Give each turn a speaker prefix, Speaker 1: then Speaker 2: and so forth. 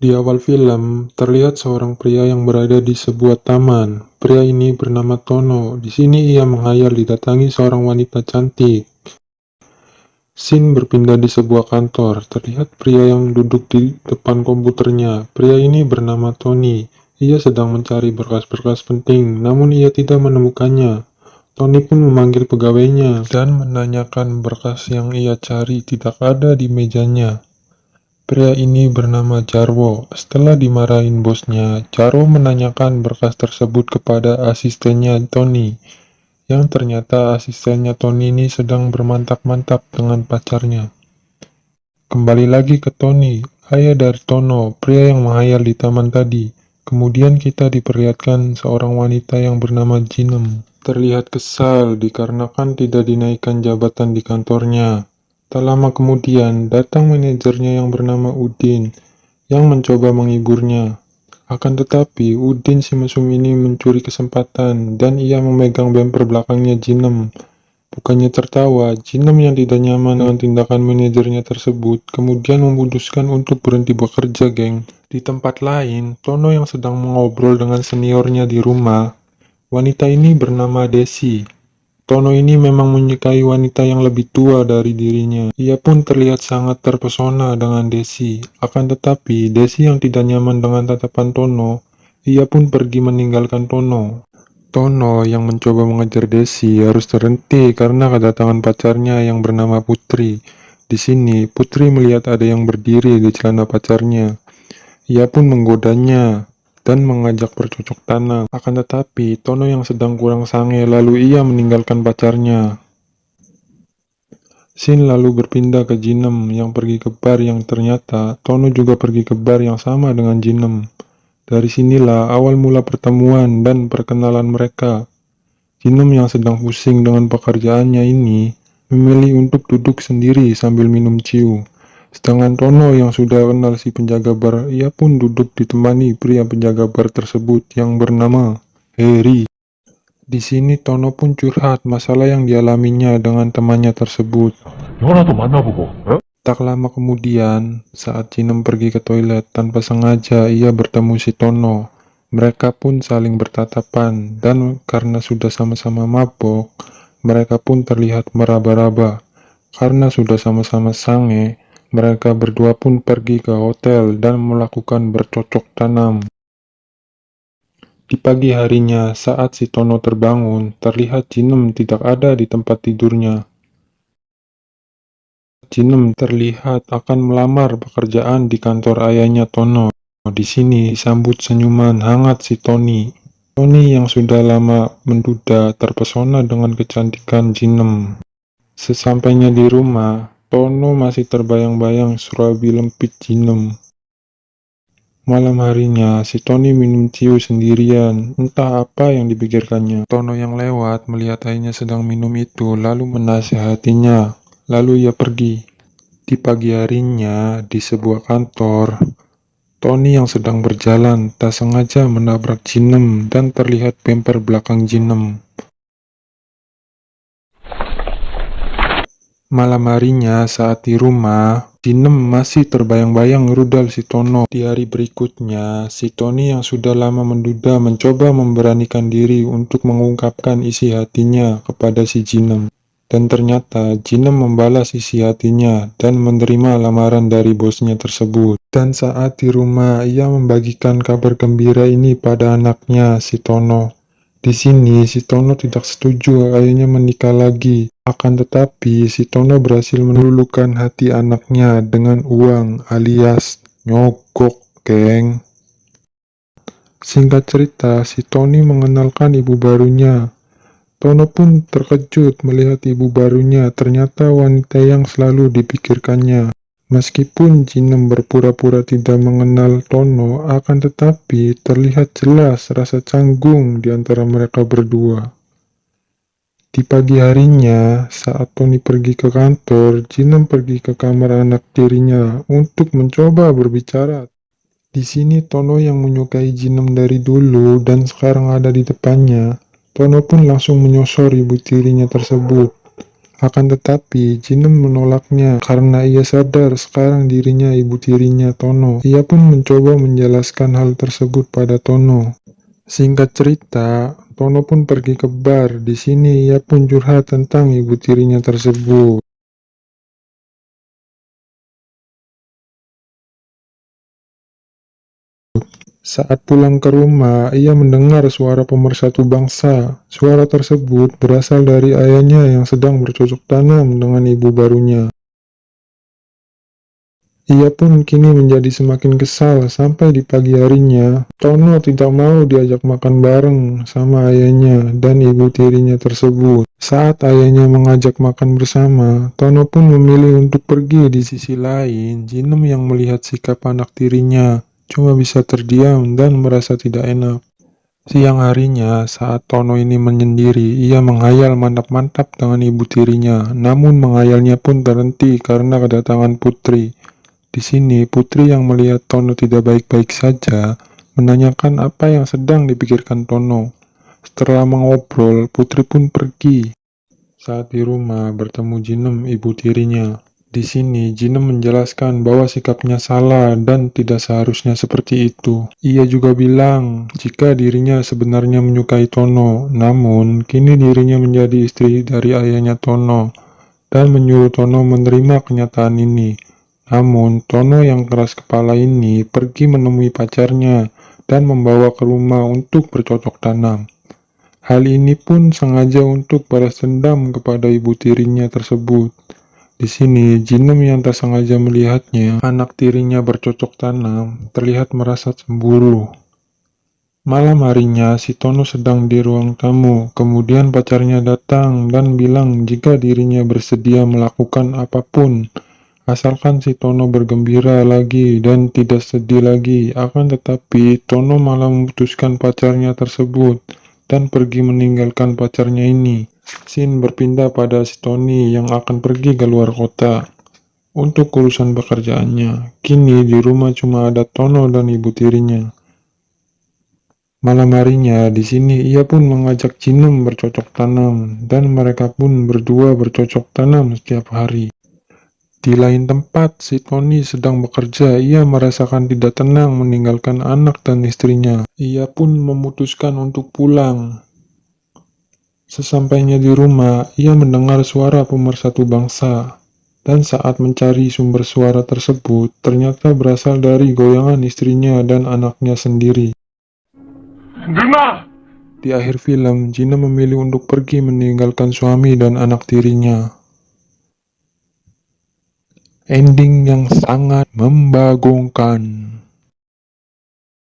Speaker 1: Di awal film, terlihat seorang pria yang berada di sebuah taman. Pria ini bernama Tono. Di sini ia menghayal didatangi seorang wanita cantik. Scene berpindah di sebuah kantor. Terlihat pria yang duduk di depan komputernya. Pria ini bernama Tony. Ia sedang mencari berkas-berkas penting, namun ia tidak menemukannya. Tony pun memanggil pegawainya dan menanyakan berkas yang ia cari tidak ada di mejanya. Pria ini bernama Jarwo. Setelah dimarahin bosnya, Jarwo menanyakan berkas tersebut kepada asistennya Tony, yang ternyata asistennya Tony ini sedang bermantap-mantap dengan pacarnya. Kembali lagi ke Tony, ayah dari Tono, pria yang menghayal di taman tadi. Kemudian kita diperlihatkan seorang wanita yang bernama Jinem. Terlihat kesal dikarenakan tidak dinaikkan jabatan di kantornya. Tak lama kemudian, datang manajernya yang bernama Udin, yang mencoba menghiburnya. Akan tetapi, Udin si mesum ini mencuri kesempatan, dan ia memegang bemper belakangnya Jinem. Bukannya tertawa, Jinem yang tidak nyaman dengan tindakan manajernya tersebut, kemudian memutuskan untuk berhenti bekerja, geng. Di tempat lain, Tono yang sedang mengobrol dengan seniornya di rumah. Wanita ini bernama Desi. Tono ini memang menyukai wanita yang lebih tua dari dirinya. Ia pun terlihat sangat terpesona dengan Desi. Akan tetapi, Desi yang tidak nyaman dengan tatapan Tono, ia pun pergi meninggalkan Tono. Tono yang mencoba mengejar Desi harus terhenti karena kedatangan pacarnya yang bernama Putri. Di sini, Putri melihat ada yang berdiri di celana pacarnya. Ia pun menggodanya dan mengajak bercocok tanam. Akan tetapi, Tono yang sedang kurang sange lalu ia meninggalkan pacarnya. Scene lalu berpindah ke Jinem yang pergi ke bar yang ternyata Tono juga pergi ke bar yang sama dengan Jinem. Dari sinilah awal mula pertemuan dan perkenalan mereka. Jinem yang sedang pusing dengan pekerjaannya ini memilih untuk duduk sendiri sambil minum ciu. Sedangkan Tono yang sudah kenal si penjaga bar, ia pun duduk ditemani pria penjaga bar tersebut yang bernama Heri. Di sini Tono pun curhat masalah yang dialaminya dengan temannya tersebut. Tak lama kemudian, saat Jinem pergi ke toilet tanpa sengaja ia bertemu si Tono. Mereka pun saling bertatapan dan karena sudah sama-sama mabok, mereka pun terlihat meraba-raba. Karena sudah sama-sama sange, mereka berdua pun pergi ke hotel dan melakukan bercocok tanam. Di pagi harinya, saat si Tono terbangun, terlihat Jinem tidak ada di tempat tidurnya. Jinem terlihat akan melamar pekerjaan di kantor ayahnya Tono. Di sini disambut senyuman hangat si Tony. Tony yang sudah lama menduda terpesona dengan kecantikan Jinem. Sesampainya di rumah, Tono masih terbayang-bayang surabi lempit Jinem. Malam harinya, si Tony minum ciu sendirian, entah apa yang dipikirkannya. Tono yang lewat melihat ayahnya sedang minum itu, lalu menasihatinya, lalu ia pergi. Di pagi harinya, di sebuah kantor, Tony yang sedang berjalan tak sengaja menabrak Jinem dan terlihat bemper belakang Jinem. Malam harinya saat di rumah, Jinem masih terbayang-bayang rudal si Tono. Di hari berikutnya, si Tony yang sudah lama menduda mencoba memberanikan diri untuk mengungkapkan isi hatinya kepada si Jinem. Dan ternyata Jinem membalas isi hatinya dan menerima lamaran dari bosnya tersebut. Dan saat di rumah, ia membagikan kabar gembira ini pada anaknya si Tono. Di sini, si Tono tidak setuju ayahnya menikah lagi. Akan tetapi, si Tono berhasil meluluhkan hati anaknya dengan uang alias nyogok, geng. Singkat cerita, si Tony mengenalkan ibu barunya. Tono pun terkejut melihat ibu barunya, ternyata wanita yang selalu dipikirkannya. Meskipun Jinem berpura-pura tidak mengenal Tono, akan tetapi terlihat jelas rasa canggung di antara mereka berdua. Di pagi harinya, saat Tony pergi ke kantor, Jinem pergi ke kamar anak tirinya untuk mencoba berbicara. Di sini Tono yang menyukai Jinem dari dulu dan sekarang ada di depannya. Tono pun langsung menyosor ibu tirinya tersebut. Akan tetapi, Jinem menolaknya karena ia sadar sekarang dirinya ibu tirinya Tono. Ia pun mencoba menjelaskan hal tersebut pada Tono. Singkat cerita, Tono pun pergi ke bar. Di sini ia pun curhat tentang ibu tirinya tersebut. Saat pulang ke rumah, ia mendengar suara pemersatu bangsa. Suara tersebut berasal dari ayahnya yang sedang bercocok tanam dengan ibu barunya. Ia pun kini menjadi semakin kesal sampai di pagi harinya, Tono tidak mau diajak makan bareng sama ayahnya dan ibu tirinya tersebut. Saat ayahnya mengajak makan bersama, Tono pun memilih untuk pergi. Di sisi lain, Jinem yang melihat sikap anak tirinya cuma bisa terdiam dan merasa tidak enak. Siang harinya, saat Tono ini menyendiri, ia menghayal mantap-mantap dengan ibu tirinya. Namun menghayalnya pun terhenti karena kedatangan Putri. Di sini, Putri yang melihat Tono tidak baik-baik saja, menanyakan apa yang sedang dipikirkan Tono. Setelah mengobrol, Putri pun pergi. Saat di rumah, bertemu Jinem, ibu tirinya. Di sini, Jinem menjelaskan bahwa sikapnya salah dan tidak seharusnya seperti itu. Ia juga bilang jika dirinya sebenarnya menyukai Tono, namun kini dirinya menjadi istri dari ayahnya Tono, dan menyuruh Tono menerima kenyataan ini. Namun, Tono yang keras kepala ini pergi menemui pacarnya dan membawa ke rumah untuk bercocok tanam. Hal ini pun sengaja untuk balas dendam kepada ibu tirinya tersebut. Di sini, Jinem yang tak sengaja melihatnya, anak tirinya bercocok tanam, terlihat merasa cemburu. Malam harinya, si Tono sedang di ruang tamu, kemudian pacarnya datang dan bilang jika dirinya bersedia melakukan apapun, asalkan si Tono bergembira lagi dan tidak sedih lagi. Akan tetapi, Tono malah memutuskan pacarnya tersebut dan pergi meninggalkan pacarnya ini. Scene berpindah pada si Tony yang akan pergi ke luar kota untuk urusan pekerjaannya. Kini di rumah cuma ada Tono dan ibu tirinya. Malam harinya, di sini ia pun mengajak Jinem bercocok tanam dan mereka pun berdua bercocok tanam setiap hari. Di lain tempat, si Tony sedang bekerja. Ia merasakan tidak tenang meninggalkan anak dan istrinya. Ia pun memutuskan untuk pulang. Sesampainya di rumah, ia mendengar suara pemersatu bangsa, dan saat mencari sumber suara tersebut, ternyata berasal dari goyangan istrinya dan anaknya sendiri. Di akhir film, Gina memilih untuk pergi meninggalkan suami dan anak tirinya. Ending yang sangat membagongkan.